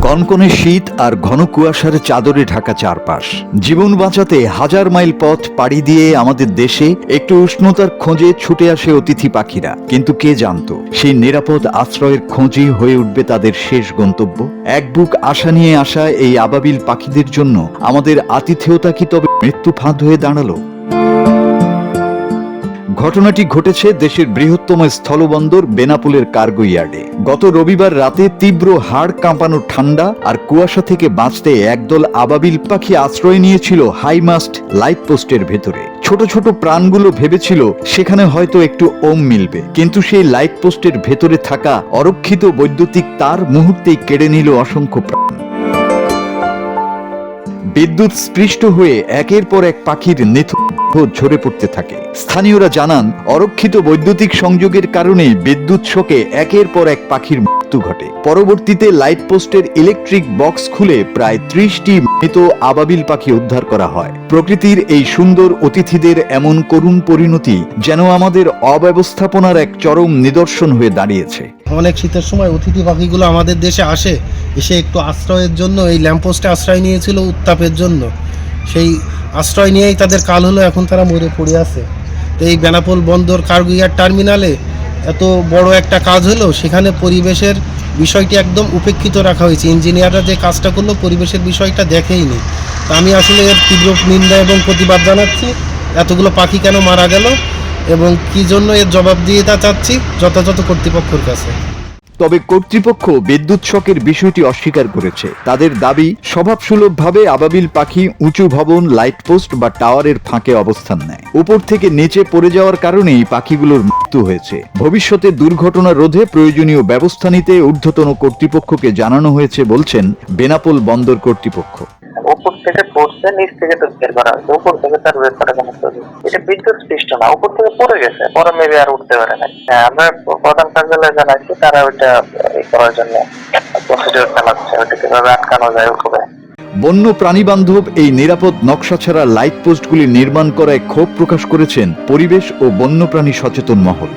কনকনে শীত আর ঘন কুয়াশার চাদরে ঢাকা চারপাশ। জীবন বাঁচাতে হাজার মাইল পথ পাড়ি দিয়ে আমাদের দেশে একটু উষ্ণতার খোঁজে ছুটে আসে অতিথি পাখিরা। কিন্তু কে জানতো সেই নিরাপদ আশ্রয়ের খোঁজই হয়ে উঠবে তাদের শেষ গন্তব্য। এক বুক আশা নিয়ে আসা এই আবাবিল পাখিদের জন্য আমাদের আতিথেয়তা কি তবে মৃত্যু ফাঁদ হয়ে দাঁড়ালো? ঘটনাটি ঘটেছে দেশের বৃহত্তম স্থলবন্দর বেনাপোলের কার্গো ইয়ার্ডে। গত রবিবার রাতে তীব্র হাড় কাঁপানো ঠান্ডা আর কুয়াশা থেকে বাঁচতে একদল আবাবিল পাখি আশ্রয় নিয়েছিল হাইমাস্ট লাইট পোস্টের ভেতরে। ছোট ছোট প্রাণগুলো ভেবেছিল সেখানে হয়তো একটু ওম মিলবে, কিন্তু সেই লাইট পোস্টের ভেতরে থাকা অরক্ষিত বৈদ্যুতিক তার মুহূর্তেই কেড়ে নিল অসংখ্য প্রাণ। বিদ্যুৎ স্পৃষ্ট হয়ে একের পর এক পাখির নিথর ঝরে পড়তে থাকে। স্থানীয়রা জানান, অরক্ষিত বৈদ্যুতিক সংযোগের কারণেই বিদ্যুৎ শোকে একের পর এক পাখির মৃত্যু ঘটে। পরবর্তীতে লাইট পোস্টের ইলেকট্রিক বক্স খুলে প্রায় 30টি মৃত আবাবিল পাখি উদ্ধার করা হয়। প্রকৃতির এই সুন্দর অতিথিদের এমন করুণ পরিণতি যেন আমাদের অব্যবস্থাপনার এক চরম নিদর্শন হয়ে দাঁড়িয়েছে। অনেক শীতের সময় অতিথি পাখিগুলো আমাদের দেশে আসে, এসে একটু আশ্রয়ের জন্য এই ল্যাম্পপোস্টে আশ্রয় নিয়েছিল উত্তাপের জন্য। সেই আশ্রয় নিয়েই তাদের কাল হলো, এখন তারা মরে পড়ে আছে। তো এই বেনাপোল বন্দর কার্গো ইয়ার্ড টার্মিনালে এত বড় একটা কাজ হলো, সেখানে পরিবেশের বিষয়টি একদম উপেক্ষিত রাখা হয়েছে। ইঞ্জিনিয়াররা যে কাজটা করলো পরিবেশের বিষয়টা দেখেইনি। তো আমি আসলে এর তীব্র নিন্দা এবং প্রতিবাদ জানাচ্ছি। এতগুলো পাখি কেন মারা গেল এবং কি জন্য এর জবাবদিহিতা চাচ্ছি যথাযথ কর্তৃপক্ষের কাছে। তবে কর্তৃপক্ষ বিদ্যুৎ শকের বিষয়টি অস্বীকার করেছে। তাদের দাবি, স্বভাবসুলভভাবে আবাবিল পাখি উঁচু ভবন, লাইট পোস্ট বা টাওয়ারের ফাঁকে অবস্থান নেয়। উপর থেকে নিচে পড়ে যাওয়ার কারণেই পাখিগুলোর মৃত্যু হয়েছে। ভবিষ্যতে দুর্ঘটনা রোধে প্রয়োজনীয় ব্যবস্থা নিতে ঊর্ধ্বতন কর্তৃপক্ষকে জানানো হয়েছে বলছেন বেনাপোল বন্দর কর্তৃপক্ষ। উপর থেকে পড়ছে, নিচ থেকে তো বের করা হয়েছে। উপর থেকে তার বের করা কোনো এটা বিদ্যুৎ স্পৃষ্ট না, উপর থেকে পড়ে গেছে, পরে মেবি আর উঠতে পারে না। আমরা প্রধান কার্যালয়ে জানাইছি, তারা ওইটা করার জন্য প্রসিডিউর চালাচ্ছে, ওইটা কিভাবে আটকানো যায় উপরে। বন্য প্রাণী বান্ধব এই নিরাপদ নকশা ছাড়া লাইট পোস্টগুলি নির্মাণ করায় ক্ষোভ প্রকাশ করেছেন পরিবেশ ও বন্যপ্রাণী সচেতন মহল।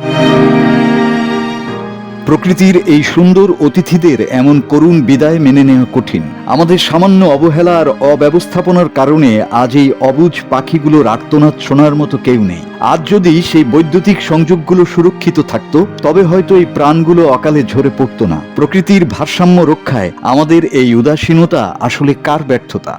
প্রকৃতির এই সুন্দর অতিথিদের এমন করুণ বিদায় মেনে নেওয়া কঠিন। আমাদের সামান্য অবহেলা আর অব্যবস্থাপনার কারণে আজ এই অবুঝ পাখিগুলোর আর্তনাদ শোনার মতো কেউ নেই। আজ যদি সেই বৈদ্যুতিক সংযোগগুলো সুরক্ষিত থাকতো, তবে হয়তো এই প্রাণগুলো অকালে ঝরে পড়তো না। প্রকৃতির ভারসাম্য রক্ষায় আমাদের এই উদাসীনতা আসলে কার ব্যর্থতা?